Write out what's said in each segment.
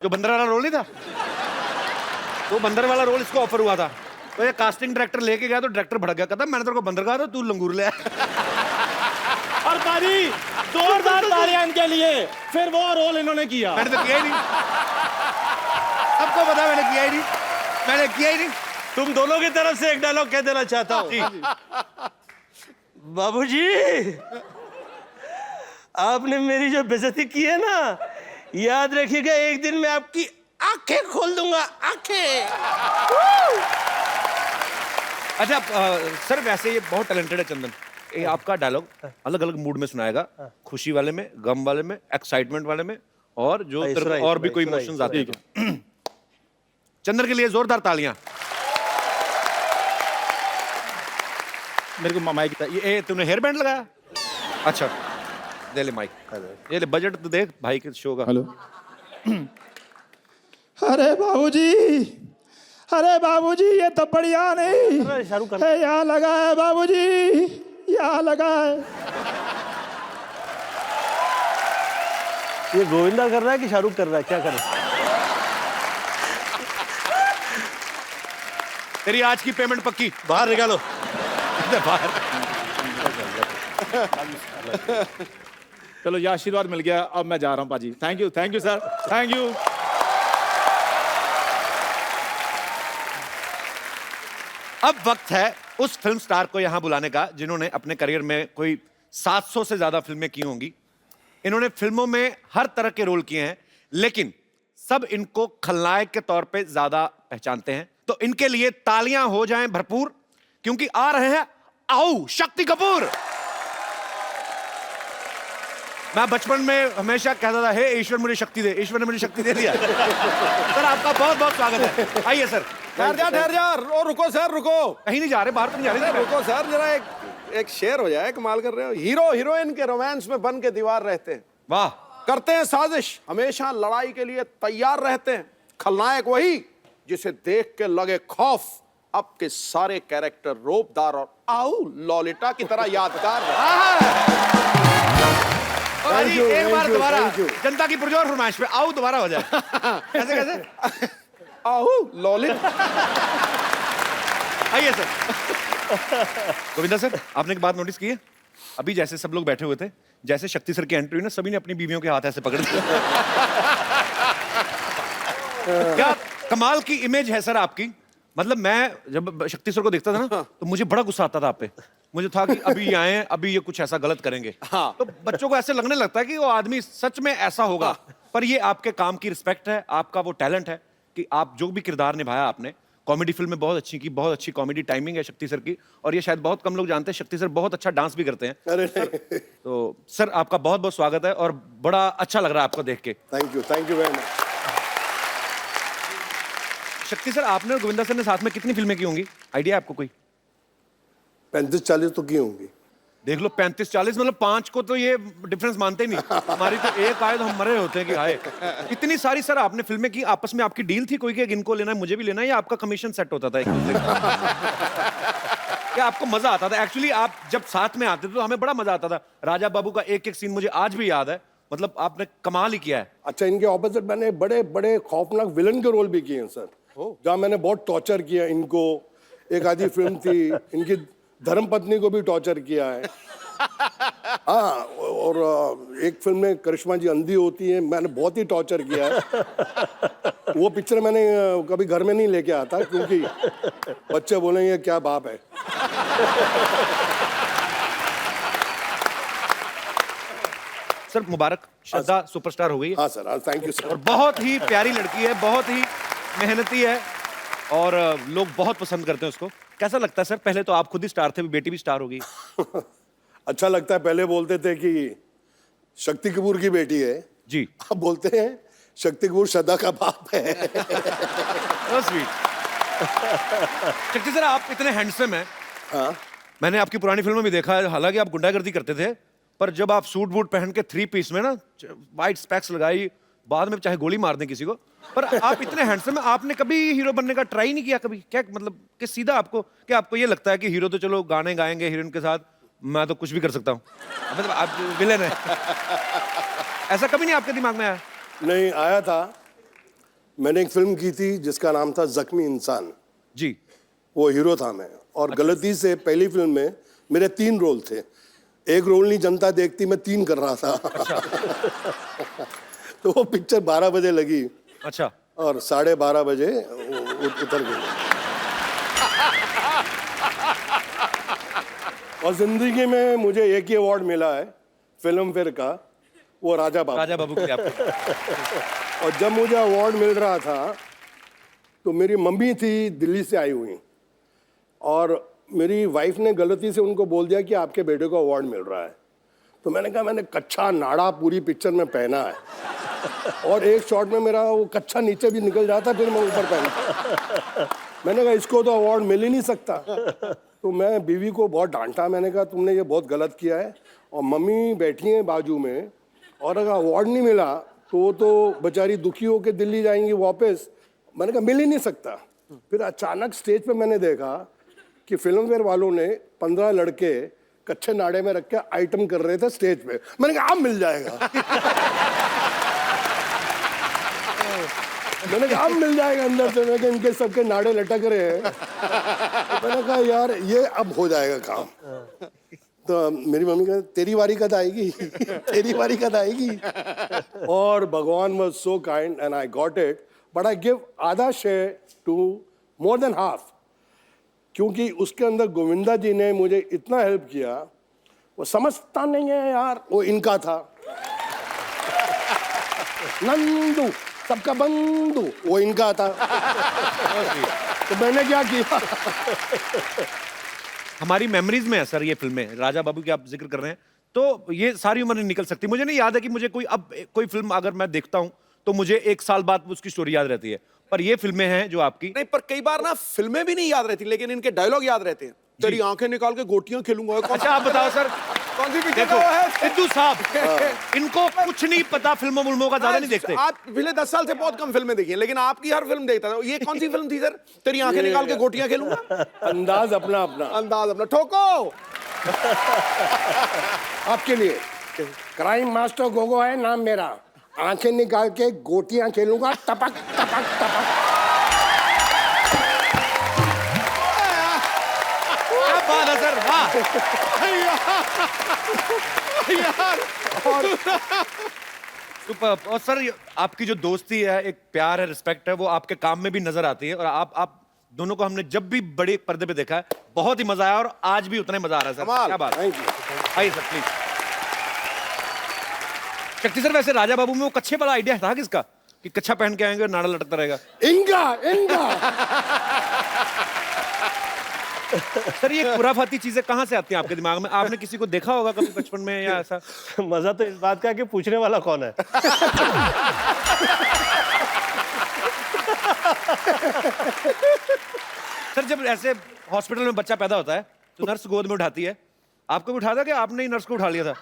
जो बंदर वाला रोल नहीं था, वो बंदर वाला रोल इसको ऑफर हुआ था। तो ये कास्टिंग डायरेक्टर लेके गया तो डायरेक्टर भड़क गया, कहता मैंने तेरे को बंदर कहा था, तू लंगूर ले आया। और पाजी जोरदार तालियां इनके लिए। फिर वो रोल इन्होंने किया। मैंने तो किया ही नहीं, सबको पता मैंने किया ही नहीं, मैंने किया ही नहीं। तुम दोनों की तरफ से एक डायलॉग कह देना चाहता हूँ। बाबूजी, आपने मेरी जो बेइज्जती की है ना, याद रखिएगा एक दिन मैं आपकी आंखें खोल दूंगा, आंखें। अच्छा सर, वैसे ये बहुत टैलेंटेड है चंदन। ये आपका डायलॉग अलग अलग मूड में सुनाएगा, खुशी वाले में, गम वाले में, एक्साइटमेंट वाले में, और जो और भी कोई इमोशंस आते हैं। चंदन के लिए जोरदार तालियां। मेरे को माइक ये तूने हेयर बैंड लगाया? अच्छा दे ले माइक, ये ले बजट तो देख भाई के शो का। हेलो। अरे बाबूजी ये तो बढ़िया नहीं। शाहरुख खान यहाँ लगा है बाबूजी, यहाँ लगा है। ये गोविंदा कर रहा है कि शाहरुख कर रहा है, क्या कर रहा है? तेरी आज की पेमेंट पक्की, बाहर निकालो। बाहर। चलो ये आशीर्वाद मिल गया, अब मैं जा रहा हूँ पाजी। Thank you sir, thank you. अब वक्त है उस फिल्म स्टार को यहां बुलाने का जिन्होंने अपने करियर में कोई 700 से ज्यादा फिल्में की होंगी। इन्होंने फिल्मों में हर तरह के रोल किए हैं, लेकिन सब इनको खलनायक के तौर पे ज्यादा पहचानते हैं। तो इनके लिए तालियां हो जाएं भरपूर, क्योंकि आ रहे हैं आओ शक्ति कपूर। मैं बचपन में हमेशा कहता था, हे ईश्वर मुझे शक्ति दे। ईश्वर ने मुझे शक्ति दे दिया। सर आपका बहुत बहुत स्वागत है, आइए सर। ठहर जा। रुको सर, रुको। कहीं नहीं जा रहे, बाहर तो नहीं जा रहे। रुको सर, जरा एक शेर हो जाए। कमाल कर रहे हो। हीरो हीरोइन के रोमांस में बन के दीवार रहते हैं, वाह। करते हैं साजिश, हमेशा लड़ाई के लिए तैयार रहते हैं। खलनायक वही जिसे देख के लगे खौफ। अब के सारे कैरेक्टर रोबदार और आओ लॉलिटा की तरह यादगार एक बार दोबारा जनता की पुरजोर फरमाइश पे आओ दोबारा हो जाए। कैसे कैसे? आओ लॉलिटा। आइए सर। गोविंदा सर, आपने एक बात नोटिस की है? अभी जैसे सब लोग बैठे हुए थे, जैसे शक्ति सर की एंट्री हुई ना, सभी ने अपनी बीवियों के हाथ ऐसे पकड़ लिया। क्या कमाल की इमेज है सर आपकी। मतलब मैं जब शक्ति सर को देखता था ना, तो मुझे बड़ा गुस्सा आता था आप पे। मुझे था कि अभी ये आए, अभी ये कुछ ऐसा गलत करेंगे। हाँ। तो बच्चों को ऐसे लगने लगता है कि वो आदमी सच में ऐसा होगा। पर ये आपके काम की रिस्पेक्ट है, आपका वो टैलेंट है कि आप जो भी किरदार निभाया आपने। कॉमेडी फिल्म में बहुत अच्छी की, बहुत अच्छी कॉमेडी टाइमिंग है शक्ति सर की। और ये शायद बहुत कम लोग जानते हैं, शक्ति सर बहुत अच्छा डांस भी करते हैं। अरे तो सर आपका बहुत बहुत स्वागत है, और बड़ा अच्छा लग रहा है आपको देख के। Thank you very much. शक्ति सर, आपने और गोविंदा सर ने साथ में कितनी फिल्में की होंगी, आइडिया आपको कोई? 35-40 तो की होंगी। देख लो, 35-40 मतलब 5 को तो ये डिफरेंस मानते ही नहीं। हमारी तो एक आए तो हम मरे होते हैं कि आए। इतनी सारी सर आपने फिल्में की, आपस में आपकी डील थी कोई कि इनको लेना है मुझे भी लेना है, या आपका कमीशन सेट होता था एक दूसरे का? क्या आपको मजा आता था? एक्चुअली आप जब साथ में आते थे तो हमें बड़ा मजा आता था। राजा बाबू का एक एक सीन मुझे आज भी याद है। मतलब आपने कमाल ही किया है। अच्छा, इनके ऑपोजिट मैंने बड़े बड़े खौफनाक विलन के रोल भी किए हैं सर, जहाँ मैंने बहुत टॉर्चर किया इनको। एक आधी फिल्म थी, इनकी धर्मपत्नी को भी टॉर्चर किया है। हाँ, और एक फिल्म में करिश्मा जी अंधी होती है, मैंने बहुत ही टॉर्चर किया है। वो पिक्चर मैंने कभी घर में नहीं लेके आता, क्योंकि बच्चे बोलेंगे क्या बाप है। सर मुबारक, श्रद्धा सुपरस्टार हो गई है। हाँ सर, थैंक यू सर। और बहुत ही प्यारी लड़की है, बहुत ही मेहनती है, और लोग बहुत पसंद करते हैं उसको। कैसा लगता है सर? पहले तो आप खुद ही स्टार थे, बेटी भी स्टार हो गई। अच्छा लगता है। पहले बोलते थे कि शक्ति कपूर की बेटी है जी, अब बोलते हैं शक्ति कपूर श्रद्धा का बाप है। So sweet। शक्ति सर, आप इतने हैंडसम हैं। हाँ, मैंने आपकी पुरानी फिल्मों में देखा है, हालांकि आप गुंडागर्दी करते थे, पर जब आप सूट बूट पहन के 3 पीस में ना, वाइट स्पेक्स लगाई, बाद में चाहे गोली मार दें किसी को, पर आप इतने हैंडसम हैं। आपने कभी हीरो बनने का ट्राई नहीं किया कभी? क्या मतलब कि सीधा आपको, क्या आपको ये लगता है कि हीरो तो चलो गाने गाएंगे हीरोइन के साथ, मैं तो कुछ भी कर सकता हूँ, मतलब आप विलेन है, ऐसा कभी नहीं आपके दिमाग में आया? नहीं आया था, मैंने एक फिल्म की थी जिसका नाम था जख्मी इंसान, जी। वो हीरो था मैं, और गलती से पहली फिल्म में मेरे 3 रोल थे। एक रोल नहीं जनता देखती, मैं 3 कर रहा था। तो वो पिक्चर 12 बजे लगी अच्छा। और 12:30 बजे उतर गई। और जिंदगी में मुझे एक ही अवार्ड मिला है फिल्म फेयर का, वो राजा बाबू। राजा बाबू के लिए आपको। और जब मुझे अवार्ड मिल रहा था तो मेरी मम्मी थी दिल्ली से आई हुई, और मेरी वाइफ ने गलती से उनको बोल दिया कि आपके बेटे को अवार्ड मिल रहा है। तो मैंने कहा मैंने कच्चा नाड़ा पूरी पिक्चर में पहना है, और एक शॉट में मेरा वो कच्चा नीचे भी निकल जाता, फिर मैं ऊपर पहना। मैंने कहा इसको तो अवार्ड मिल ही नहीं सकता। तो मैं बीवी को बहुत डांटा, मैंने कहा तुमने ये बहुत गलत किया है, और मम्मी बैठी हैं बाजू में, और अगर अवार्ड नहीं मिला तो वो तो बेचारी दुखी होकर दिल्ली जाएंगी वापस। मैंने कहा मिल ही नहीं सकता। फिर अचानक स्टेज पे मैंने देखा कि फिल्म फेयर वालों ने 15 लड़के कच्चे नाड़े में रख के आइटम कर रहे थे स्टेज पे। मैंने कहा अब मिल जाएगा। मैंने कहा अब मिल जाएगा अंदर से। मैंने कहा इनके सबके नाड़े लटक रहे हैं। तो मैंने कहा यार ये अब हो जाएगा काम। तो मेरी मम्मी कहा तेरी बारी कद आएगी, तेरी बारी कद आएगी। और bhagwan was so kind and I got it, but I give आधा share to more than half, क्योंकि उसके अंदर गोविंदा जी ने मुझे इतना हेल्प किया। वो समझता नहीं है यार, वो इनका था नंदू सबका बंधु, वो इनका था। तो मैंने क्या किया, हमारी मेमोरीज में है सर ये फिल्में, राजा बाबू की आप जिक्र कर रहे हैं, तो ये सारी उम्र नहीं निकल सकती। मुझे नहीं याद है कि मुझे कोई फिल्म अगर मैं देखता हूं तो मुझे 1 साल बाद उसकी स्टोरी याद रहती है, पर ये फिल्में हैं जो आपकी। नहीं, पर कई बार ना फिल्में भी नहीं याद रहती, लेकिन इनके डायलॉग याद रहते हैं। तेरी आंखें निकाल के गोटियां खेलूंगा। अच्छा आप बताओ सर, कौन सी पिक्चर देखो का वो है? सिद्धू साहब, इनको कुछ नहीं पता, फिल्मों का ज्यादा नहीं देखते। आप पिछले 10 साल से बहुत कम फिल्में देखी हैं, लेकिन आपकी हर फिल्म देखता था। ये कौन सी फिल्म थी सर? तेरी आंखें निकाल के गोटियां खेलूंगा। अंदाज अपना अपना, अंदाज अपना। ठोको। आपके लिए क्राइम मास्टर गोगो है नाम मेरा, आंखें निकाल के गोटियां खेलूंगा, टपक टपक टपक। क्या बात है सर, वाह। सुपर्ब। और सर आपकी जो दोस्ती है, एक प्यार है, रिस्पेक्ट है, वो आपके काम में भी नजर आती है। और आप दोनों को हमने जब भी बड़े पर्दे पे देखा है बहुत ही मजा आया, और आज भी उतना ही मजा आ रहा है सर। कमाल। क्या बात है। Thank you. आइए सर प्लीज। शक्ति सर, वैसे राजा बाबू में वो कच्छे वाला आइडिया था किसका, कि कच्छा पहन के आएंगे और नाड़ा लटकता रहेगा? इनका सर ये खुराफाती चीजें कहाँ से आती हैं आपके दिमाग में? आपने किसी को देखा होगा कभी बचपन में या ऐसा? मजा तो इस बात का है कि पूछने वाला कौन है। सर जब ऐसे हॉस्पिटल में बच्चा पैदा होता है तो नर्स गोद में उठाती है, आपको भी उठा था कि आपने ही नर्स को उठा लिया था?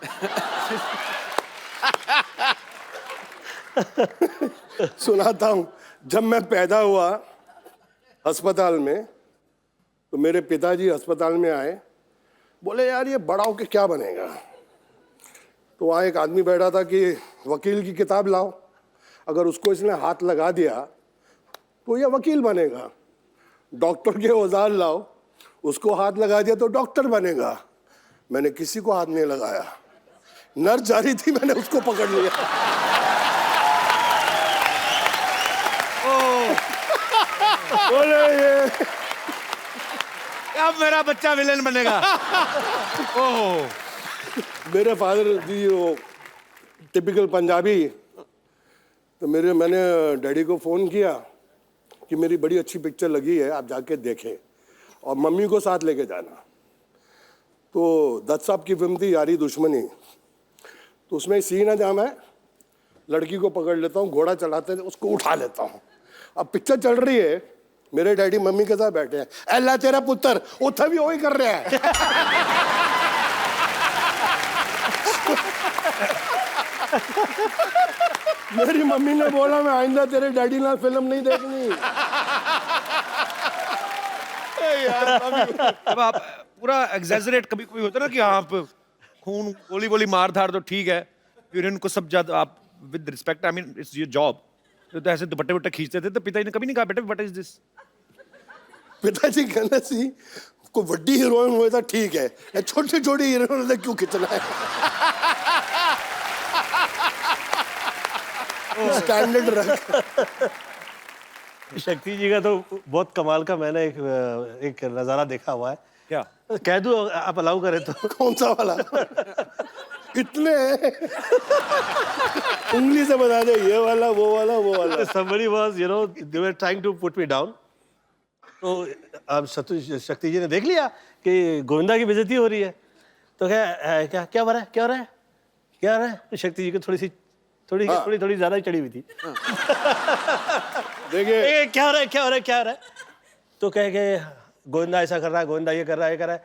सुनाता हूं, जब मैं पैदा हुआ अस्पताल में, तो मेरे पिताजी अस्पताल में आए, बोले यार ये बड़ा होके क्या बनेगा? तो वहाँ एक आदमी बैठा था कि वकील की किताब लाओ, अगर उसको इसने हाथ लगा दिया तो ये वकील बनेगा। डॉक्टर के औजार लाओ, उसको हाथ लगा दिया तो डॉक्टर बनेगा। मैंने किसी को हाथ नहीं लगाया, नर्स जा रही थी, मैंने उसको पकड़ लिया। बोले ये अब मेरा बच्चा विलेन बनेगा। ओह, मेरे फादर जी वो टिपिकल पंजाबी, तो मैंने डैडी को फ़ोन किया कि मेरी बड़ी अच्छी पिक्चर लगी है, आप जाके देखें और मम्मी को साथ लेके जाना। तो दत्त साहब की फिल्म थी यारी दुश्मनी, तो उसमें सीन है जहाँ मैं लड़की को पकड़ लेता हूँ, घोड़ा चलाते थे उसको उठा लेता हूँ। अब पिक्चर चल रही है, मेरे डैडी मम्मी के साथ बैठे हैं, अल्लाह तेरा पुत्र उठा भी वही कर रहा है। मेरी मम्मी ने बोला मैं आइंदा तेरे डैडी ना फिल्म नहीं देखनी। अब आप पूरा एग्जैजरेट, कभी कोई होता है ना कि आप खून गोली मार धार तो ठीक है, यूरिन को सब ज्यादा आप with respect, I mean it's your job, तो ऐसे दुपट्टे वट्टे खींचते थे तो पिताजी ने कभी नहीं कहा बेटा व्हाट इज दिस? पिताजी कहना सी कोई बड़ी हीरोइन हुए तो ठीक है, छोटी छोटी हीरोइन क्यों खींचना है? स्टैंडर्ड रख। शक्ति जी का तो बहुत कमाल का मैंने एक नजारा देखा हुआ है। क्या? कह दूं आप अलाउ करें तो? कौन सा वाला? कितने हैं? उंगली से बता दे, ये वाला वो वाला वो वाला। Somebody was, you know, they were trying to put me down. तो अब शक्ति जी ने देख लिया कि गोविंदा की बेइज्जती हो रही है, तो क्या क्या हो रहा है, क्या हो रहा है, क्या हो रहा है? तो शक्ति जी को थोड़ी ज्यादा ही चढ़ी हुई थी। देखिए क्या हो रहा है, क्या हो रहा है, क्या हो रहा है? तो कह के गोविंदा ऐसा कर रहा है, गोविंदा ये कर रहा है, ये कर रहा है।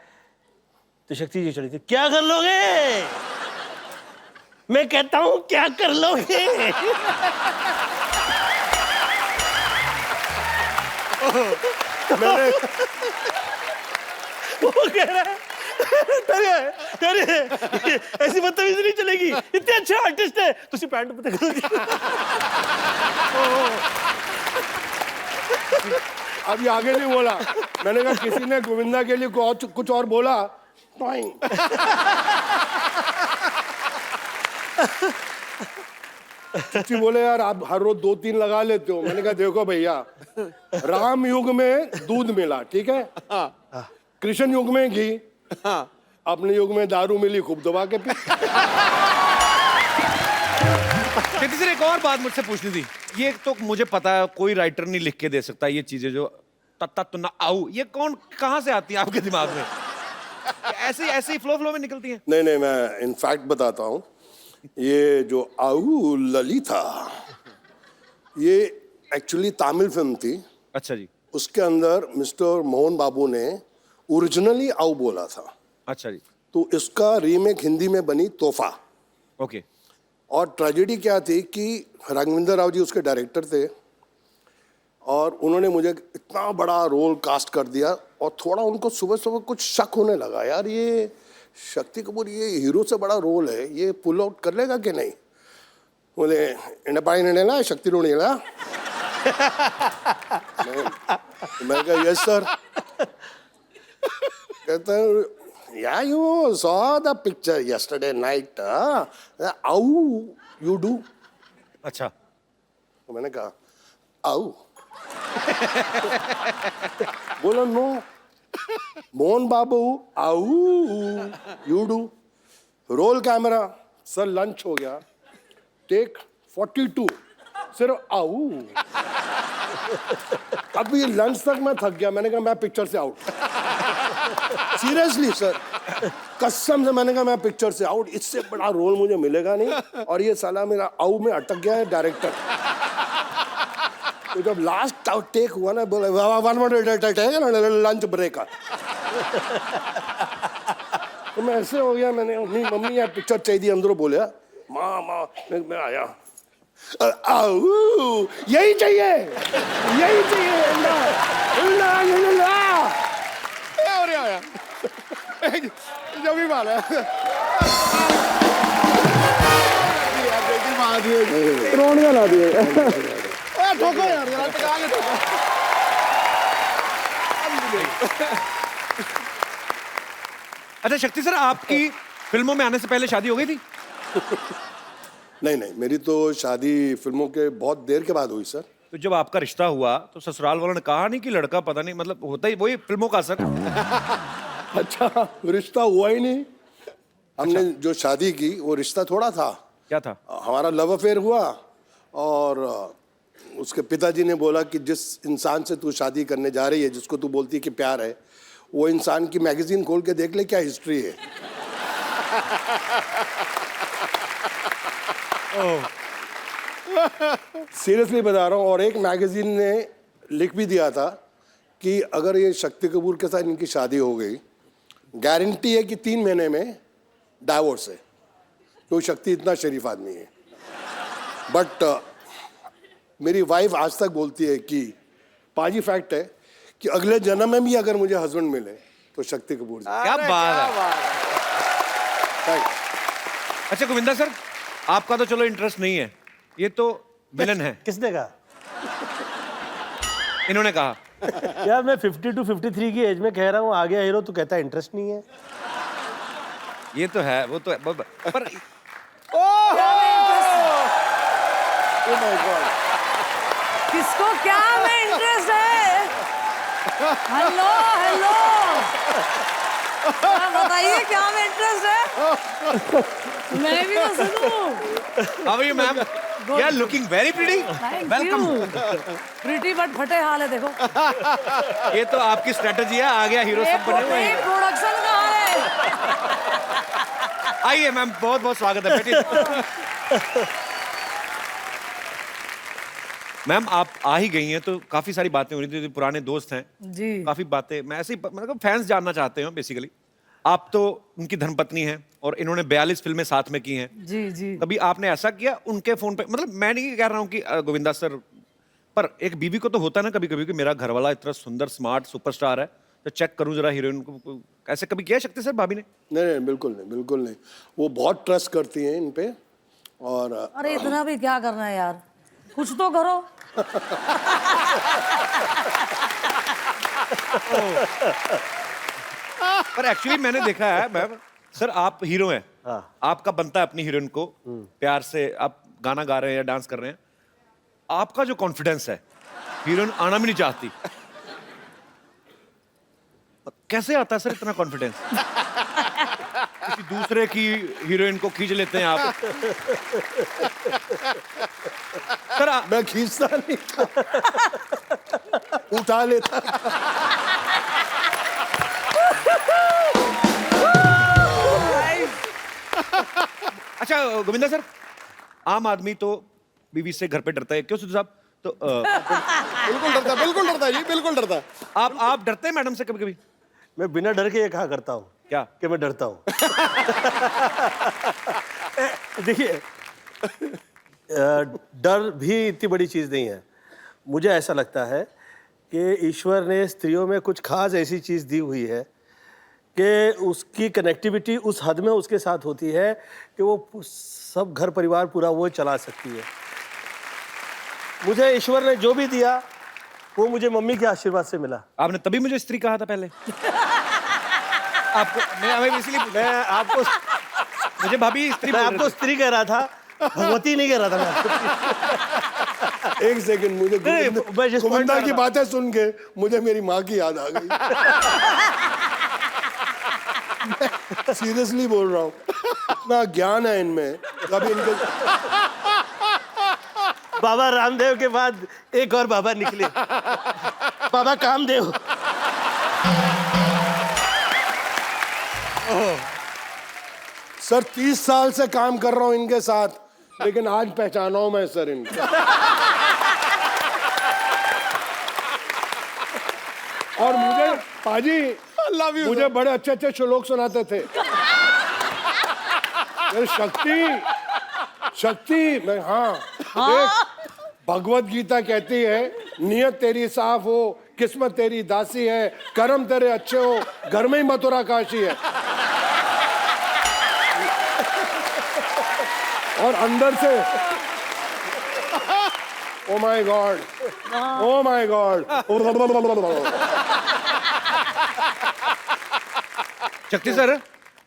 तो शक्ति जी चढ़ी थी, क्या कर लोगे? मैं कहता हूं क्या कर लोगे? मैंने वो कह रहा है अरे ऐसी बदतमीजी नहीं चलेगी, इतने अच्छे आर्टिस्ट है, तुझे पैंट पता करो। अभी आगे नहीं बोला, मैंने कहा किसी ने गोविंदा के लिए कुछ और बोला। चुच्ची बोले यार आप हर रोज 2-3 लगा लेते हो। मैंने कहा देखो भैया, राम युग में दूध मिला, ठीक है, कृष्ण युग में घी, अपने युग में दारू मिली, खूब दबा के पी। शक्ति सर एक और बात मुझसे पूछनी थी। ये तो मुझे पता है कोई राइटर नहीं लिख के दे सकता ये चीजें जो तत्ता तो ना आऊ, ये कौन कहाँ से आती है आपके दिमाग में? ऐसे ही फ्लो में निकलती हैं? नहीं, मैं इनफैक्ट बताता हूँ, ये जो आऊ ललिता, ये एक्चुअली तमिल फिल्म थी। अच्छा जी। उसके अंदर मिस्टर मोहन बाबू ने ओरिजिनली आऊ बोला था। अच्छा जी। तो इसका रीमेक हिंदी में बनी तोहफा। ओके। और ट्रेजेडी क्या थी कि राघवेंद्र राव जी उसके डायरेक्टर थे और उन्होंने मुझे इतना बड़ा रोल कास्ट कर दिया और थोड़ा उनको सुबह सुबह कुछ शक होने लगा, यार ये शक्ति कपूर ये हीरो से बड़ा रोल है, ये पुल आउट कर लेगा कि नहीं? बोले इंडपाई नेला शक्ति रो नेला। मैं कहा यस सर। कहता है yeah you saw the picture yesterday night, how you do? अच्छा। तो मैंने कहा आओ। बोला नो मोहन बाबू आओ you do. Roll camera sir, lunch हो गया, टेक 42, सिर्फ आओ। अभी लंच तक मैं थक गया, मैंने कहा मैं पिक्चर से आउट। सीरियसली सर, कसम से मैंने कहा मैं पिक्चर से आउट, इससे बड़ा रोल मुझे मिलेगा नहीं। और ये साला मेरा आउ में अटक गया है डायरेक्टर। तो जब लास्ट टेक हुआ ना, बोले लंच ब्रेक। तो मैं ऐसे हो गया, मैंने अपनी मम्मी यार पिक्चर चाहिए अंदरों, बोले माँ मैं आया, आओ यही चाहिए, यही चाहिए। जो भी बात है रोनिया ला दिए। ठोको यार, जरा टका के ठोको। अच्छा शक्ति सर, आपकी फिल्मों में आने से पहले शादी हो गई थी? नहीं, मेरी तो शादी फिल्मों के बहुत देर के बाद हुई सर। तो जब आपका रिश्ता हुआ तो ससुराल वालों ने कहा नहीं कि लड़का पता नहीं, मतलब होता ही वही फिल्मों का असर? अच्छा, रिश्ता हुआ ही नहीं। हमने जो शादी की वो रिश्ता थोड़ा था। क्या था? हमारा लव अफेयर हुआ और उसके पिताजी ने बोला कि जिस इंसान से तू शादी करने जा रही है, जिसको तू बोलती है कि प्यार है, वो इंसान की मैगजीन खोल के देख ले क्या हिस्ट्री है। सीरियसली बता रहा हूँ। और एक मैगजीन ने लिख भी दिया था कि अगर ये शक्ति कपूर के साथ इनकी शादी हो गई, गारंटी है कि 3 महीने में डाइवोर्स है, तो शक्ति इतना शरीफ आदमी है। बट मेरी वाइफ आज तक बोलती है कि पाजी फैक्ट है कि अगले जन्म में भी अगर मुझे हस्बैंड मिले तो शक्ति कपूर जी। क्या बात है। Thanks. अच्छा गोविंदा सर, आपका तो चलो इंटरेस्ट नहीं है, ये तो विलन है? किसने कहा? इन्होंने कहा। यार मैं 50 to 53 की एज में कह रहा हूँ आ गया हीरो, तू कहता है इंटरेस्ट नहीं है। ये तो है, वो तो है, पर Oh my God. किसको क्या में इंटरेस्ट है? हेलो हेलो, बताइए क्या में इंटरेस्ट है? मैं भी तो सुनूं। How are you ma'am? You are looking very pretty. Welcome. Pretty but फटे हाल है देखो। ये तो आपकी स्ट्रेटजी है, आ गया हीरो सब बने हुए हैं। प्रोडक्शन कहाँ है? आइए मैम, बहुत बहुत स्वागत है, बैठिए। मैम आप आ ही गई हैं तो काफी सारी बातें हो रही थी, पुराने दोस्त हैं जी। काफी बातें, मैं ऐसे ही मतलब फैंस जानना चाहते हैं बेसिकली। आप तो उनकी धर्मपत्नी हैं और इन्होंने 42 फिल्में साथ में की हैं। जी जी। कभी आपने ऐसा किया उनके फोन पे? मतलब मैं नहीं कह रहा हूँ कि गोविंदा सर, पर एक बीवी को तो होता है ना कभी कभी कि मेरा घरवाला इतना सुंदर स्मार्ट सुपरस्टार है तो चेक करूं जरा हीरोइन को। ऐसे कभी किया शक्ति सर भाभी ने? नहीं नहीं, बिल्कुल नहीं, बिल्कुल नहीं। वो बहुत ट्रस्ट करती हैं इन पे। और अरे इतना भी क्या करना है यार, कुछ तो करो। पर एक्चुअली मैंने देखा है मैम, सर आप हीरो हैं, आपका बनता है अपनी हीरोइन को प्यार से, आप गाना गा रहे हैं या डांस कर रहे हैं, आपका जो कॉन्फिडेंस है हीरोइन आना भी नहीं चाहती, कैसे आता है सर इतना कॉन्फिडेंस? किसी दूसरे की हीरोइन को खींच लेते हैं आप। सर मैं खींचता नहीं था, उठा लेता। अच्छा गोविंदा सर, आम आदमी तो बीवी से घर पे डरता है, क्यों सिद्धू साहब? तो बिल्कुल डरता है जी, बिल्कुल डरता है। आप डरते हैं मैडम से कभी कभी? मैं बिना डर के ये कहा करता हूँ क्या कि मैं डरता हूँ। देखिए, डर भी इतनी बड़ी चीज़ नहीं है। मुझे ऐसा लगता है कि ईश्वर ने स्त्रियों में कुछ खास ऐसी चीज़ दी हुई है कि उसकी कनेक्टिविटी उस हद में उसके साथ होती है कि वो सब घर परिवार पूरा वो चला सकती है। मुझे ईश्वर ने जो भी दिया वो मुझे मम्मी के आशीर्वाद से मिला। आपने तभी मुझे स्त्री कहा था पहले? आपको मैं इसलिए मैं आपको मुझे भाभी स्त्री मैं बोल रहे आपको थे। स्त्री कह रहा था, भगवती नहीं कह रहा था मैं आपको। एक सेकंड, मुझे मैं जिस point गोविंदा पे की आ रहा- बातें सुन के मुझे मेरी माँ की याद आ गई। सीरियसली बोल रहा हूँ, इतना ज्ञान है इनमें। कभी इनके बाबा रामदेव के बाद एक और बाबा निकले, बाबा कामदेव। सर 30 साल से काम कर रहा हूँ इनके साथ, लेकिन आज पहचाना हूं मैं सर इनको। और मुझे पाजी लव यू। मुझे बड़े अच्छे अच्छे श्लोक सुनाते थे। अरे शक्ति मैं हाँ, देख भगवत गीता कहती है नियत तेरी साफ हो, किस्मत तेरी दासी है, कर्म तेरे अच्छे हो, घर में ही मथुरा काशी है। और अंदर से oh my God, oh my God. शक्ति सर,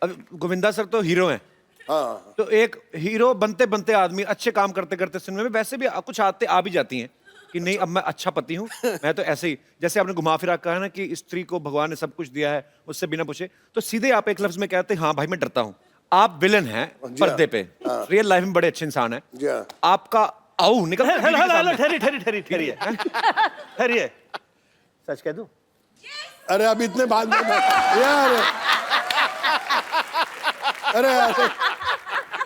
अब गोविंदा सर तो हीरो हैं, हाँ तो एक हीरो बनते बनते आदमी अच्छे काम करते करते सिनेमा में वैसे भी कुछ आते आ भी जाती हैं कि नहीं अब मैं अच्छा पति हूँ, मैं तो ऐसे ही, जैसे आपने घुमा फिरा कहा ना कि स्त्री को भगवान ने सब कुछ दिया है, उससे बिना पूछे, तो सीधे आप एक लफ्ज में कहते हैं हाँ भाई मैं डरता हूँ। आप विलन हैं पर्दे पे, रियल लाइफ में बड़े अच्छे इंसान हैं, जी हाँ। आपका आओ निकल ठहरिए, सच कह दूं? अरे अब इतने बाद में यार, अरे अरे,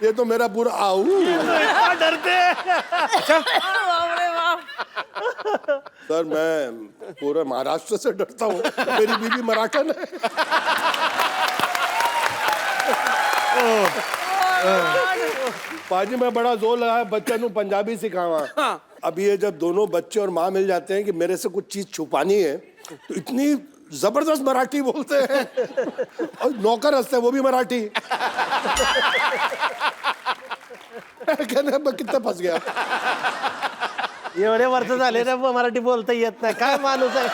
ये तो मेरा पूरा आऊ। इतना डरते हैं। बाप रे बाप। सर मैं पूरे महाराष्ट्र से डरता हूँ, मेरी बीवी मराठन है। पाजी मैं बड़ा जोर लगाया बच्चे ਨੂੰ पंजाबी सिखावा। अब ये जब दोनों बच्चे और माँ मिल जाते हैं कि मेरे से कुछ चीज छुपानी है, तो इतनी जबरदस्त मराठी बोलते हैं, और नौकर हंसते हैं वो भी मराठी। कहने मैं कितना फंस गया. एवढे वर्ष झाले ना मराठी बोलता येत नाही काय माणूस आहे.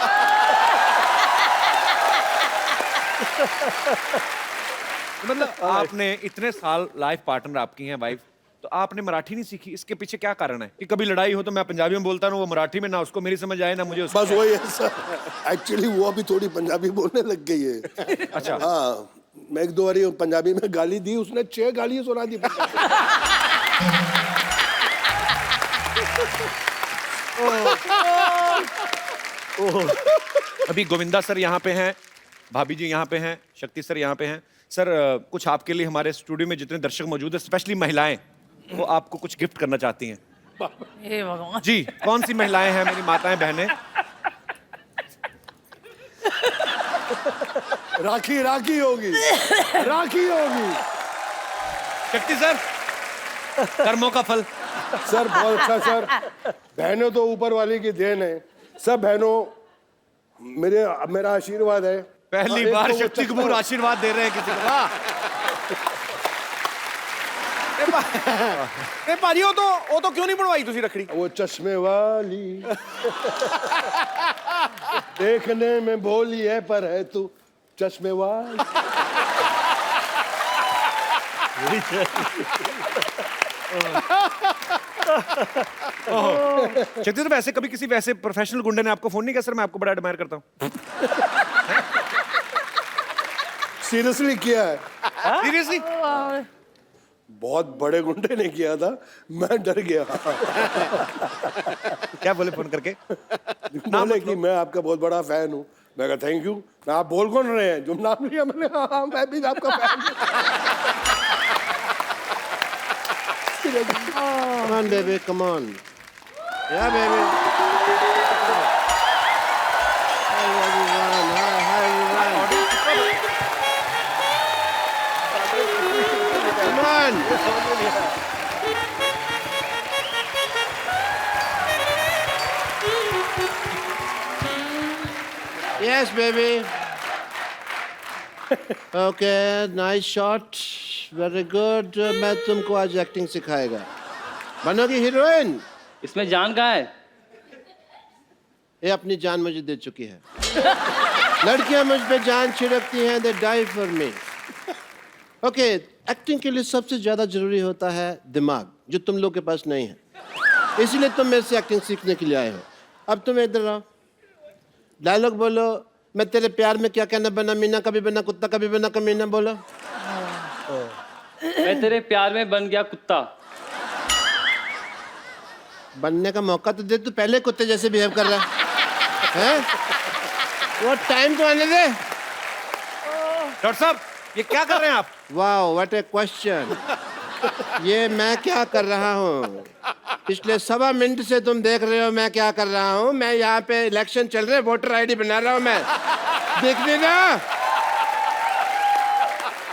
मतलब आपने इतने साल लाइफ पार्टनर आपकी हैं वाइफ, तो आपने मराठी नहीं सीखी, इसके पीछे क्या कारण है कि कभी लड़ाई हो तो मैं पंजाबी में बोलता हूँ, वो मराठी में, ना उसको मेरी समझ आए ना मुझे उसको. बस वही है सर. एक्चुअली वो अभी थोड़ी पंजाबी बोलने लग गई है. अच्छा. हाँ, मैं एक दो बारी पंजाबी में गाली दी, उसने 6 गाली सुना दी. अभी गोविंदा सर यहाँ पे हैं, भाभी जी यहाँ पे हैं, शक्ति सर यहाँ पे हैं. सर कुछ आपके लिए हमारे स्टूडियो में जितने दर्शक मौजूद हैं, स्पेशली महिलाएं, वो आपको कुछ गिफ्ट करना चाहती हैं. हे भगवान. जी, कौन सी महिलाएं हैं मेरी माताएं बहनें? राखी राखी होगी, राखी होगी. शक्ति सर, कर्मों का फल. सर बहुत अच्छा सर. बहनों तो ऊपर वाले की देन है. सब बहनों मेरा आशीर्वाद है. पहली एक बार तो वो शक्ति चश्मा- कपूर आशीर्वाद दे रहे हैं किसी को. वाह. ए भाजी वो तो क्यों नहीं बनवाई तुसी रखड़ी? वो चश्मे वाली देखने में भोली है पर है तू चश्मे वाली. शक्ति सर, वैसे कभी किसी वैसे प्रोफेशनल गुंडे ने आपको फोन नहीं किया सर मैं आपको बड़ा एडमायर करता हूँ? सीरियसली किया है. सीरियसली? बहुत बड़े गुंडे ने किया था, मैं डर गया. क्या बोले फोन करके? बोले कि मैं आपका बहुत बड़ा फैन हूँ. मैं कहा थैंक यू. आप बोल कौन रहे हैं? जो नाम लिया मैंने, हाँ मैं भी आपका फैन हूँ. Come on, baby, come on. Yeah, baby. Hi, everyone. Hi, everyone. Come on. Yes, baby. Okay, nice shot. Very good. मैं तुमको आज एक्टिंग सिखाएगा. बनोगी हीरोइन. इसमें जान कहाँ है? ये अपनी जान मुझे दे चुकी है. लड़कियां मुझ पे जान छिड़कती हैं. They die for me. Okay, acting के लिए सबसे ज्यादा जरूरी होता है दिमाग, जो तुम लोग के पास नहीं है. इसीलिए तुम मेरे से एक्टिंग सीखने के लिए आए हो. अब तुम इधर आओ. डायलॉग बोलो. मैं तेरे प्यार में क्या कहना बना मीना, कभी बना कुत्ता, कभी बना कमीना. बोलो. मैं तेरे प्यार में बन गया कुत्ता. बनने का मौका तो दे. तू पहले कुत्ते जैसे बिहेव कर रहा है. वो टाइम तो आने दे. डॉक्टर साहब, ये क्या कर रहे हैं आप? Wow, what A question. ये मैं क्या कर रहा हूँ? पिछले 1.25 मिनट से तुम देख रहे हो मैं क्या कर रहा हूँ. मैं यहाँ पे इलेक्शन चल रहे हैं, वोटर आईडी बना रहा हूँ मैं. देख नहीं ना?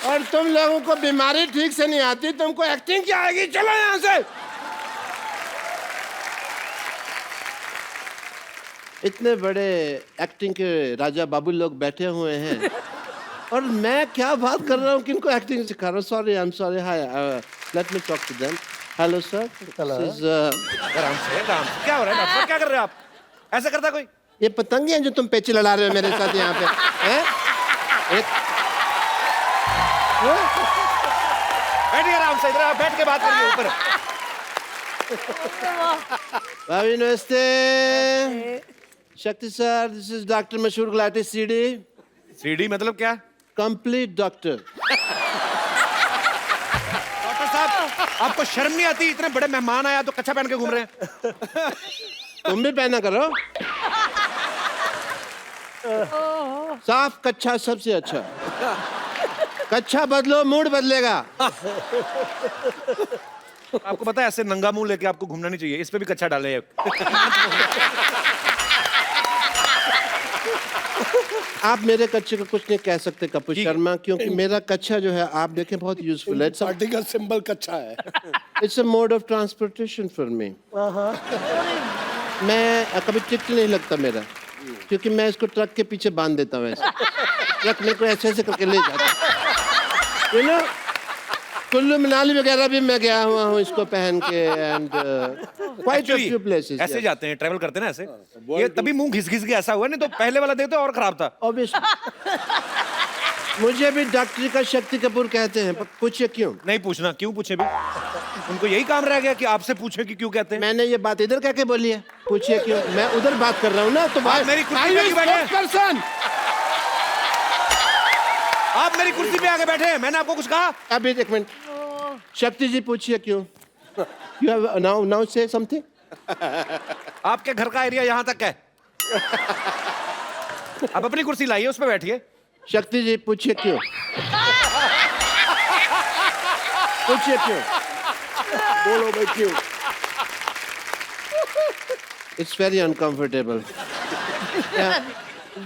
और तुम लोगों को बीमारी ठीक से नहीं आती, तुमको एक्टिंग क्या आएगी? चलो यहाँ से. इतने बड़े एक्टिंग के राजा बाबू लोग बैठे हुए हैं और मैं क्या बात कर रहा हूँ, किनको एक्टिंग सिखा रहा हूँ. Sorry, I am sorry. Hi, let me talk to them. Hello sir. आराम से, आराम से. क्या हो रहा है डॉक्टर साहब? क्या कर रहे हैं आप? ऐसा करता कोई? ये पतंगे हैं जो तुम पेची लड़ा रहे हो मेरे साथ यहाँ पे. हैं? बैठिए आराम से. इधर आप बैठ के बात करिए ऊपर. भाभी नमस्ते. शक्ति सर, दिस इज डॉक्टर मशहूर गुलाटी सीडी. सीडी मतलब क्या? Complete doctor. डॉक्टर साहब, आपको शर्म नहीं आती? इतने बड़े मेहमान आया तो कच्छा पहन के घूम रहे हैं. तुम भी पहना करो. साफ कच्छा सबसे अच्छा. कच्छा बदलो, मूड बदलेगा. आपको पता है ऐसे नंगा मुंह लेके आपको घूमना नहीं चाहिए. इस पे भी कच्छा डाले. आप मेरे कच्छे को कुछ नहीं कह सकते कपूर शर्मा, क्योंकि मेरा कच्छा जो है आप देखें बहुत यूजफुल है. आर्टिकल सिंबल कच्चा है. It's a mode of transportation for me. मैं कभी ट्रिक नहीं लगता मेरा, क्योंकि मैं इसको ट्रक के पीछे बांध देता हूँ. ऐसे ट्रक मेरे को ऐसे ऐसे करके ले जाता. यू नो, कुल्लू मनाली वगैरह भी मैं गया हुआ हूँ इसको पहन के and quite a few places ऐसे जाते हैं, ट्रैवल करते हैं ना ऐसे। ये तभी मुंह घिस घिस के ऐसा हुआ, नहीं तो पहले वाला देखते और खराब था। ऑब्वियसली मुझे भी डॉक्टरी का शक्ति कपूर कहते हैं, पर पूछिए क्यों? नहीं पूछना, क्यों पूछे भी? उनको यही काम रह गया कि आपसे पूछे कि क्यों कहते हैं। मैंने ये बात इधर कह के बोली है, पूछिए क्यों? मैं उधर बात कर रहा हूँ ना, तो आप मेरी कुर्सी पे क्यों बैठे हैं? पर्सन आप मेरी कुर्सी पे आके बैठे हैं, मैंने आपको कुछ कहा? अभी एक मिनट, शक्ति जी पूछिए क्यों? यू हैव नाउ से समथिंग। आपके घर का एरिया यहाँ तक है। आप अपनी कुर्सी लाइए, उस पर बैठिए। शक्ति जी पूछिए क्यों? पूछिए क्यों? बोलो भाई क्यों? It's very uncomfortable.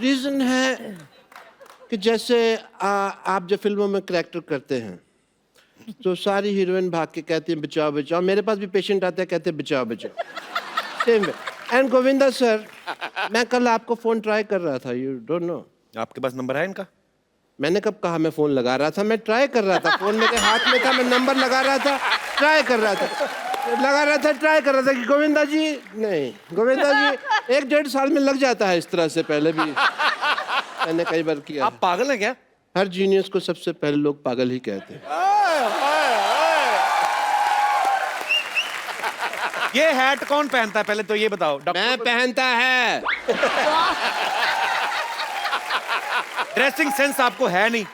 रीजन है कि जैसे आप जो फिल्मों में करैक्टर करते हैं तो सारी हीरोइन भाग के कहती है बचाओ बचाओ, मेरे पास भी पेशेंट आते हैं कहते हैं बचाओ बचाओ। Same way. And Govinda sir, मैं कल आपको फोन ट्राई कर रहा था, यू डोंट नो। आपके पास नंबर है इनका? मैंने कब कहा मैं फोन लगा रहा था? मैं ट्राई कर रहा था, फोन मेरे हाथ में था, मैं नंबर लगा रहा था, ट्राई कर रहा था, ट्राई कर रहा था कि गोविंदा जी नहीं, गोविंदा जी 1-1.5 साल में लग जाता है इस तरह से, पहले भी मैंने कई बार किया। आप पागल हैं क्या? हर जीनियस को सबसे पहले लोग पागल ही कहते हैं। ये हैट कौन पहनता है पहले तो ये बताओ? मैं पहनता है। ड्रेसिंग सेंस आपको है नहीं।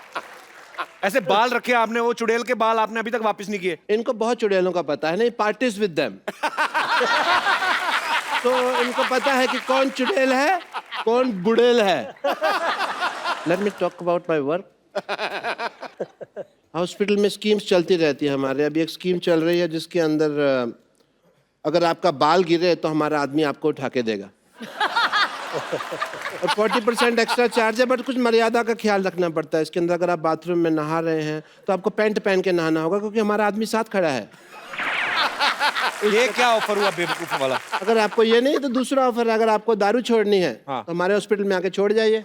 ऐसे बाल रखे आपने, वो चुड़ैल के बाल आपने अभी तक वापस नहीं किए। इनको बहुत चुड़ैलों का पता है, नहीं पार्टीज विद देम। तो इनको पता है कि कौन चुड़ैल है कौन बुड़ैल है। Late me talk about my work. Hospital में स्कीम्स चलती रहती है हमारे। अभी एक स्कीम चल रही है जिसके अंदर अगर आपका बाल गिरे तो हमारा आदमी आपको उठा के देगा और 40% एक्स्ट्रा चार्ज है, बट कुछ मर्यादा का ख्याल रखना पड़ता है इसके अंदर। अगर आप बाथरूम में नहा रहे हैं तो आपको पैंट पहन के नहाना होगा क्योंकि हमारा आदमी साथ खड़ा है। ये क्या ऑफर हुआ बेवकूफ वाला? अगर आपको ये नहीं तो दूसरा ऑफर है, अगर आपको दारू छोड़नी है हाँ। तो हमारे हॉस्पिटल में आके छोड़ जाइए।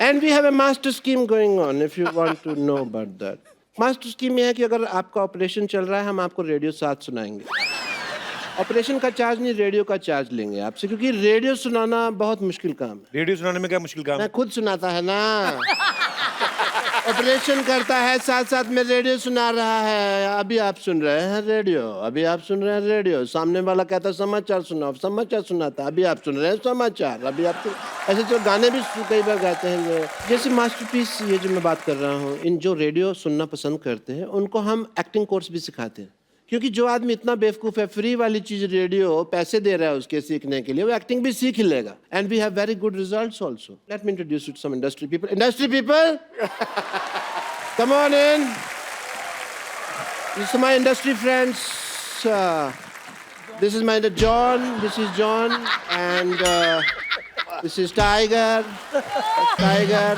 And we have a master scheme going on if you want to know about that. Master scheme ये है कि अगर आपका ऑपरेशन चल रहा है हम आपको रेडियो साथ सुनाएंगे। ऑपरेशन का चार्ज नहीं, रेडियो का चार्ज लेंगे आपसे, क्योंकि रेडियो सुनाना बहुत मुश्किल काम है। रेडियो सुनाने में क्या मुश्किल काम है? मैं खुद सुनाता है ना। ऑपरेशन करता है साथ साथ में रेडियो सुना रहा है। अभी आप सुन रहे हैं रेडियो, अभी आप सुन रहे हैं रेडियो, सामने वाला कहता है समाचार सुनाओ, समाचार सुनाता, अभी आप सुन रहे हैं समाचार, अभी आप ऐसे तो गाने भी कई बार गाते हैं। जैसे मास्टरपीस ये जो मैं बात कर रहा हूँ, इन जो रेडियो सुनना पसंद करते हैं उनको हम एक्टिंग कोर्स भी सिखाते हैं, क्योंकि जो आदमी इतना बेवकूफ है फ्री वाली चीज रेडियो पैसे दे रहा है उसके सीखने के लिए, वो एक्टिंग भी सीख ही लेगा। And we have very good results also. Let me introduce you to some industry people. Industry people, come on in. This is my industry friends. This is my John, this is John, and this is Tiger. That's Tiger.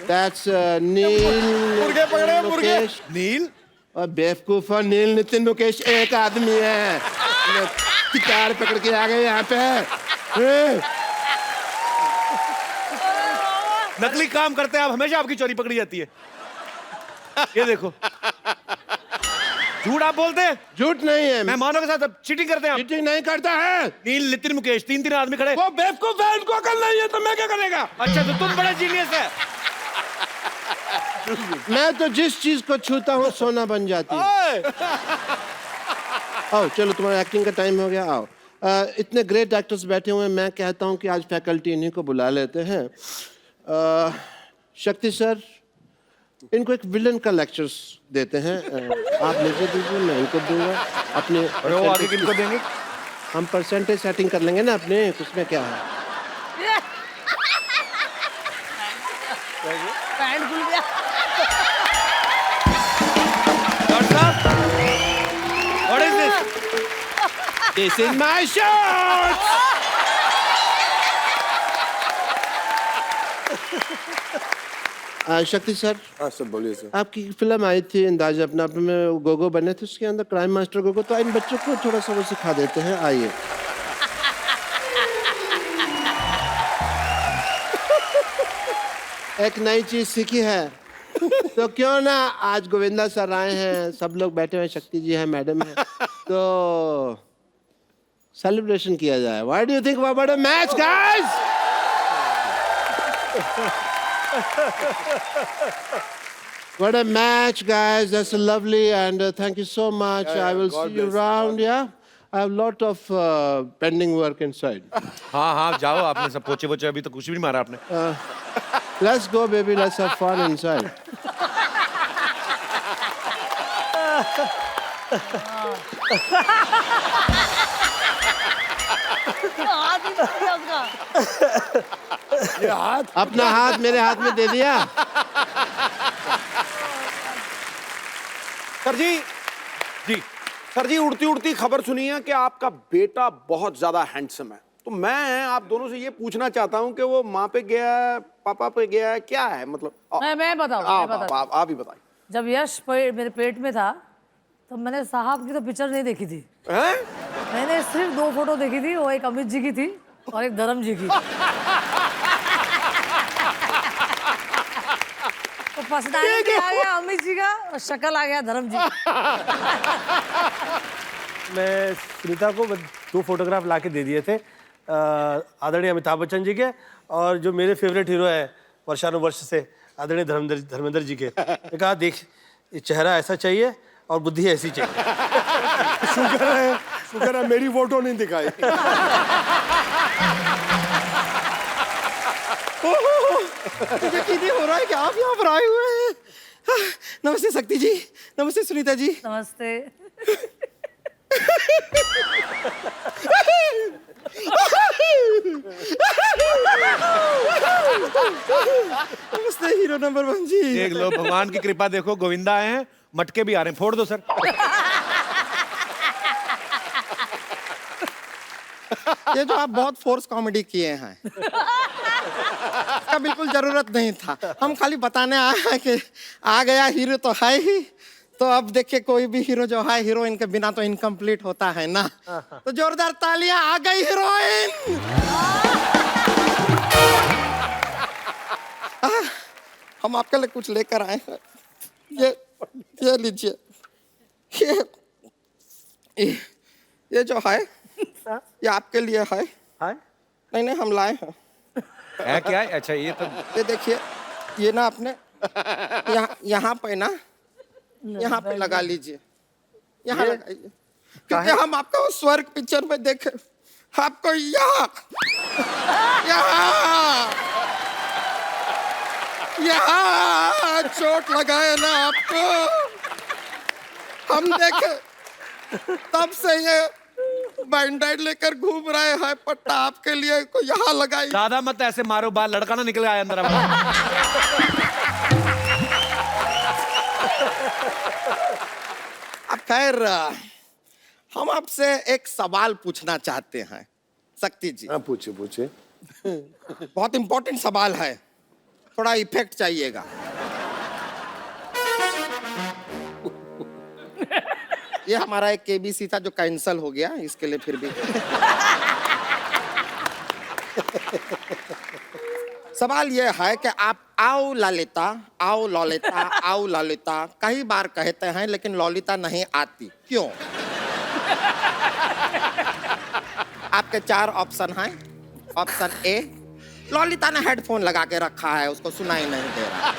That's Neil. मुर्गे पकड़े, मुर्गे। Mukesh. नील? और बेवकूफ और नील नितिन मुकेश एक आदमी है। Guitar पकड़ के आ गए यहाँ पे। नकली काम करते हैं आप, हमेशा आपकी चोरी पकड़ी जाती है। ये देखो, झूठ आप बोलते हैं। झूठ नहीं है, मेहमानों के साथ चीटिंग करते हैं आप। चीटिंग नहीं करता है। नील, नितिन, मुकेश, 3 आदमी खड़े। वो बेवकूफ है, उनको अकल नहीं है तो मैं क्या करेगा। अच्छा, तो तुम बड़े जीनियस है। मैं तो जिस चीज को छूता हूँ सोना बन जाती है। आओ चलो, तुम्हारा एक्टिंग का टाइम हो गया, आओ। इतने ग्रेट एक्टर्स बैठे हुए हैं, मैं कहता हूँ कि आज फैकल्टी इन्हीं को बुला लेते हैं। शक्ति सर, इनको एक विलन का लेक्चर्स देते हैं। आप मुझे दीजिए, मैं इनको दूंगा। अपने और वो आगे किनको देंगे? हम परसेंटेज सेटिंग कर लेंगे ना अपने, उसमें क्या है। पैंट खुल गया। डॉक्टर साहब, what is this? This is my shirt. शक्ति सर, हाँ सर बोलिए सर। आपकी फिल्म आई थी अंदाज अपना अपने में, गोगो बने थे, उसके अंदर क्राइम मास्टर गोगो, तो इन बच्चों को थोड़ा सा वो सिखा देते हैं। आइए। एक नई चीज सीखी है। तो क्यों ना आज गोविंदा सर आए हैं, सब लोग बैठे हुए, शक्ति जी है, मैडम है, तो सेलिब्रेशन किया जाए। Why do you think what a match guys? What a match, guys. That's lovely, and thank you so much. I will God see you bless. around, yeah? I have a lot of pending work inside. हाँ हाँ जाओ, आपने सब पोचे वोचे अभी तो कुछ भी नहीं मारा आपने। Let's go, baby. Let's have fun inside. हाथ ही टूट गया उसका। ये हाथ अपना हाथ मेरे हाथ में दे दिया। सर जी, जी सर जी, उड़ती उड़ती खबर सुनी है कि आपका बेटा बहुत ज्यादा हैंडसम है। तो मैं आप दोनों से ये पूछना चाहता हूँ कि वो माँ पे गया है, पापा पे गया है, क्या है मतलब? मैं बताऊँ, आप ही बताइए। जब यश मेरे पेट में था तो मैंने साहब की तो पिक्चर नहीं देखी थी। हैं? मैंने सिर्फ 2 फोटो देखी थी, वो एक अमित जी की थी और एक धर्म जी की। तो पर्सनालिटी आ गया अमित जी का और शक्ल आ गया धर्म जी। मैं सुनीता को 2 फोटोग्राफ ला के दे दिए थे, आदरणीय अमिताभ बच्चन जी के, और जो मेरे फेवरेट हीरो है वर्षानुवर्ष से आदरणीय धर्मेंद्र जी के। मैं कहा देख, ये चेहरा ऐसा चाहिए और बुद्धि ऐसी चाहिए। शुक्र है मेरी फोटो नहीं दिखाई। यकीन नहीं हो रहा है कि आप यहाँ पर आए हुए हैं। नमस्ते शक्ति जी, नमस्ते सुनीता जी। नमस्ते। नमस्ते हीरो नंबर 1 जी। देख लो, भगवान की कृपा देखो, गोविंदा आए हैं, मटके भी आ रहे हैं, फोड़ दो सर। ये जो आप बहुत फोर्स कॉमेडी किए हैं, इसका बिल्कुल जरूरत नहीं था। हम खाली बताने आए हैं कि आ गया हीरो तो है ही, तो अब देखिए कोई भी हीरो जो है हीरोइन के बिना तो इनकम्प्लीट होता है ना। तो जोरदार तालियां, आ गई हीरोइन। हम आपके लिए कुछ लेकर आए हैं। ये लीजिए, ये जो है ये आपके लिए है। नहीं नहीं, हम लाए हैं। है क्या है? अच्छा ये तो ये देखिए, ये ना आपने यहाँ पे ना, यहाँ पे लगा लीजिए, यहाँ लगाइए, क्योंकि हम आपको स्वर्ग पिक्चर में देखे, आपको यहाँ चोट लगाए ना आपको, हम देखे, तब से ये बैंडेड लेकर घूम रहे हैं। पट्टा आपके लिए को यहाँ लगाई। ज्यादा मत ऐसे मारो, बाल लड़का ना निकल आया अंदर अब। अब खैर, हम आपसे एक सवाल पूछना चाहते हैं शक्ति जी। हाँ पूछिए पूछिए। बहुत इंपॉर्टेंट सवाल है, थोड़ा इफेक्ट चाहिएगा। ये हमारा एक केबीसी था जो कैंसिल हो गया, इसके लिए फिर भी सवाल ये है कि आप आओ ललिता, आओ ललिता, आओ ललिता कई बार कहते हैं लेकिन ललिता नहीं आती, क्यों? आपके 4 ऑप्शन हैं। ऑप्शन ए, ललिता ने हेडफोन लगा के रखा है, उसको सुनाई नहीं दे रहा।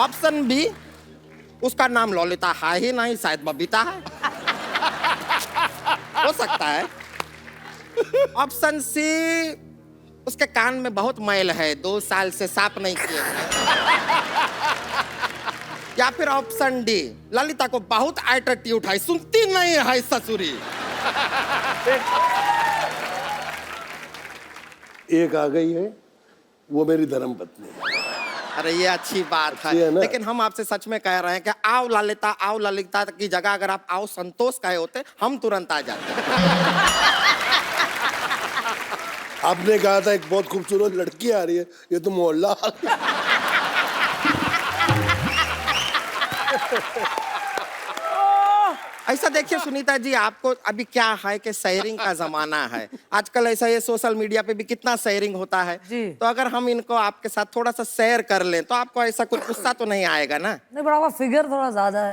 ऑप्शन बी, उसका नाम ललिता है ही नहीं, शायद बबीता है, हो सकता है। ऑप्शन सी, उसके कान में बहुत मैल है, 2 साल से साफ नहीं किए हैं। या फिर ऑप्शन डी, ललिता को बहुत एटीट्यूड है, सुनती नहीं है ससुरी। एक आ गई है, वो मेरी धर्मपत्नी है। अरे ये अच्छी बात अच्छी है है, ना? लेकिन हम आपसे सच में कह रहे हैं कि आओ ललिता की जगह अगर आप आओ संतोष कहे होते, हम तुरंत आ जाते। आपने कहा था एक बहुत खूबसूरत लड़की आ रही है, ये तो मोहल्ला आ गया। ऐसा देखिए सुनीता जी, आपको अभी क्या है कि शेयरिंग का जमाना है आजकल। ऐसा ये सोशल मीडिया पे भी कितना शेयरिंग होता है। जी। तो अगर हम इनको आपके साथ थोड़ा सा शेयर कर लें तो आपको ऐसा कुछ गुस्सा तो नहीं आएगा ना? नहीं, पर आपका फिगर थोड़ा ज्यादा है।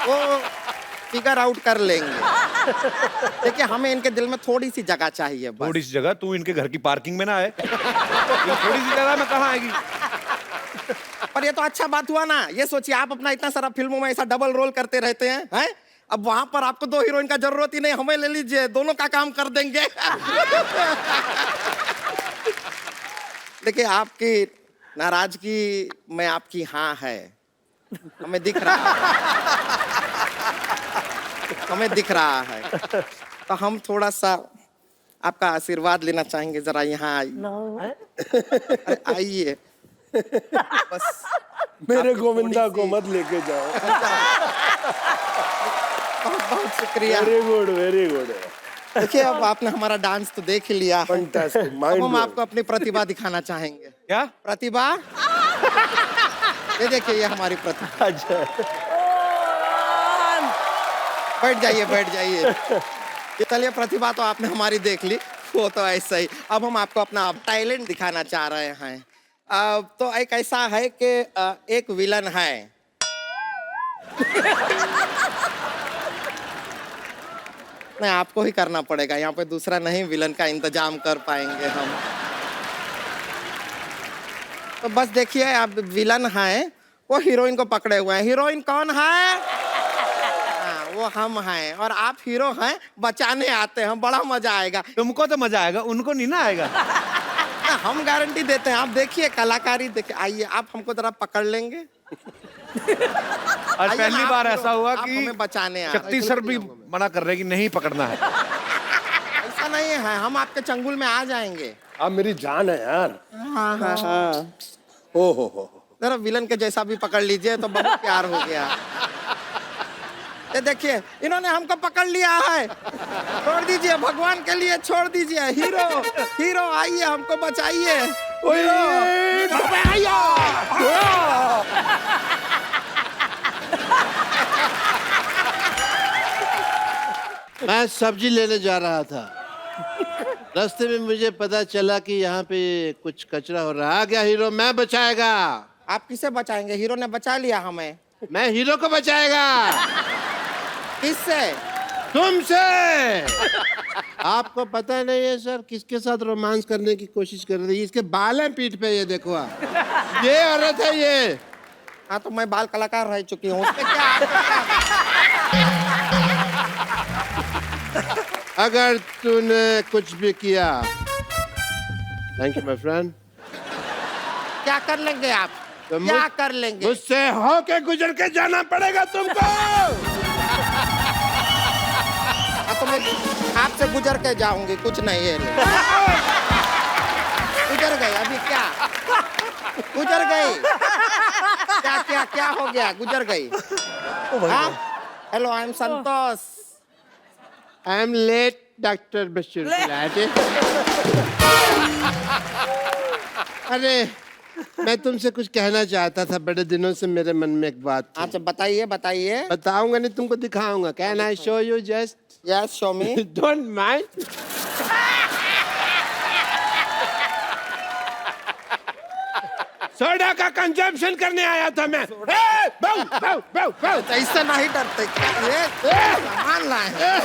वो फिगर आउट कर लेंगे। देखिए हमें इनके दिल में थोड़ी सी जगह चाहिए बस। थोड़ी सी जगह, तू इनके घर की पार्किंग में ना आए। ये थोड़ी सी जगह में कहाँ आएगी? पर ये तो अच्छा बात हुआ ना। ये सोचिए आप अपना इतना सारा फिल्मों में ऐसा डबल रोल करते रहते हैं? अब वहां पर आपको 2 हीरोइन का जरूरत ही नहीं, हमें ले लीजिए, दोनों का काम कर देंगे। देखिए आपकी नाराजगी में आपकी हाँ है, हमें दिख रहा है। हमें दिख रहा है। तो हम थोड़ा सा आपका आशीर्वाद लेना चाहेंगे, जरा यहाँ आइए। अरे आइए बस। मेरे गोविंदा को मत लेके जाओ। बहुत बहुत शुक्रिया। Very good, very good. देखिए अब आपने हमारा डांस तो देख ही लिया है। फैंटास्टिक, अब माइंड हम आपको अपनी प्रतिभा दिखाना चाहेंगे। क्या? प्रतिभा? ये देखिए, ये हमारी प्रतिभा। अच्छा, बैठ जाइए, बैठ जाइए। ये चलिए, प्रतिभा तो आपने हमारी देख ली, वो तो ऐसा ही। अब हम आपको अपना टैलेंट दिखाना चाह रहे हैं। तो एक ऐसा है कि एक विलन है। नहीं, आपको ही करना पड़ेगा, यहाँ पे दूसरा नहीं विलन का इंतजाम कर पाएंगे हम। तो बस देखिए, अब विलन है, वो हीरोइन को पकड़े हुए हैं। हीरोइन कौन है? हाँ, वो हम हैं, और आप हीरो हैं, बचाने आते हैं। बड़ा मजा आएगा। तुमको तो मजा आएगा, उनको नहीं ना आएगा। हम गारंटी देते हैं। आप देखिए कलाकारी, देखिए। आइए, आप हमको जरा पकड़ लेंगे। आज आइए पहली ना, बार आप ऐसा हुआ आप कि हमें बचाने आ रहे हैं। शक्ति सर भी मना कर रहे हैं कि नहीं पकड़ना है। ऐसा नहीं है, हम आपके चंगुल में आ जाएंगे। आप मेरी जान है यार। हाँ हाँ हाँ। ओ हो। जरा विलन के जैसा भी पकड़ लीजिए तो बहुत प्यार हो गया। ये देखिए, इन्होंने हमको पकड़ लिया है। छोड़ दीजिए, भगवान के लिए छोड़ दीजिए। हीरो, हीरो आइए, हमको बचाइए। मैं सब्जी लेने जा रहा था, रास्ते में मुझे पता चला कि यहाँ पे कुछ कचरा हो रहा है। आ गया हीरो, मैं बचाएगा। आप किसे बचाएंगे? हीरो ने बचा लिया हमें। मैं हीरो को बचाएगा। किससे? तुमसे। आपको पता नहीं है सर किसके साथ रोमांस करने की कोशिश कर रही है? इसके बाल हैं पीठ पे, ये देखो आप। ये औरत है ये। हाँ, तो मैं बाल कलाकार रह चुकी हूँ, उसमें क्या? अगर तूने कुछ भी किया, थैंक यू माय फ्रेंड, क्या कर लेंगे आप? तो क्या कर लेंगे? मुझसे होके गुजर के जाना पड़ेगा तुमको। हाँ, तो मैं आपसे गुजर के जाऊंगी, कुछ नहीं है। गुजर गई अभी, क्या गुजर गई? क्या क्या क्या हो गया? गुजर गई। Hello, I am Santosh. I am late doctor Bashir Gulati. अरे, मैं तुमसे कुछ कहना चाहता था, बड़े दिनों से मेरे मन में एक बात थी। अच्छा, बताइए बताइए। बताऊंगा नहीं, तुमको दिखाऊंगा। Can I show you just? Yes, show me. Don't mind. Soda का कंजम्पशन करने आया था मैं। बाऊ, बाऊ, बाऊ, बाऊ। ऐसा नहीं डरते क्या? ये सामान लाए हैं।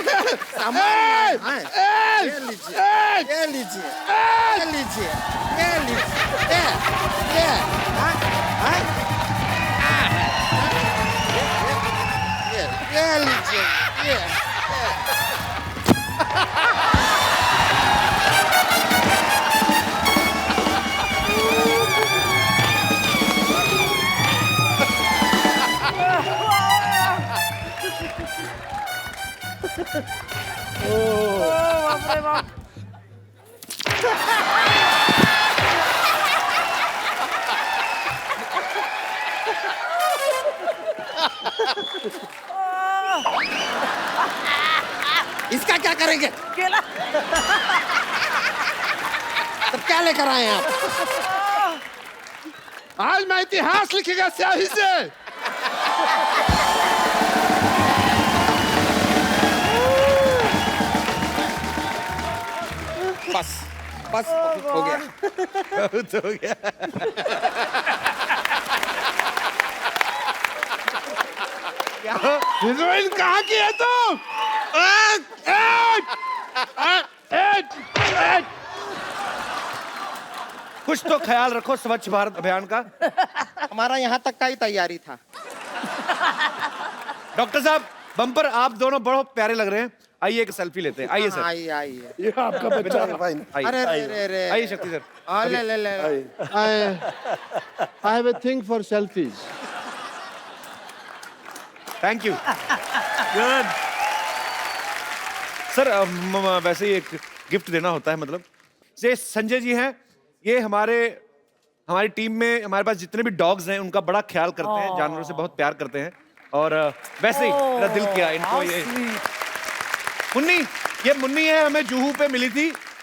सामान लाए हैं। ये लीजिए, ये लीजिए, ये लीजिए, ये लीजिए, ये, हाँ, हाँ, ये लीजिए, ये। बाप रे बाप। इसका क्या करेंगे? केला। तो क्या लेकर आए हैं आप? आज मैं इतिहास लिखेगा स्याही से। बस बस बहुत हो गया। बहुत हो गया। हीरोइन कहाँ की है तू? कुछ तो ख्याल रखो स्वच्छ भारत अभियान का। हमारा यहाँ तक का ही तैयारी था। डॉक्टर साहब बम्पर आप दोनों बहुत प्यारे लग रहे हैं, आइए एक सेल्फी लेते हैं। आइए सर, आइए आइए। ये आपका बच्चा है। आइए अरे रे रे रे। आइए शक्ति सर। ले ले ले। I have a thing for selfies. Thank you. Good sir, वैसे ही एक गिफ्ट देना होता है, मतलब ये संजय जी हैं, ये हमारी टीम में हमारे पास जितने भी डॉग्स हैं उनका बड़ा ख्याल करते हैं, जानवरों से बहुत प्यार करते हैं, और वैसे ही मेरा दिल किया इनको ये मुन्नी, ये मुन्नी है, हमें जुहू पे मिली थी।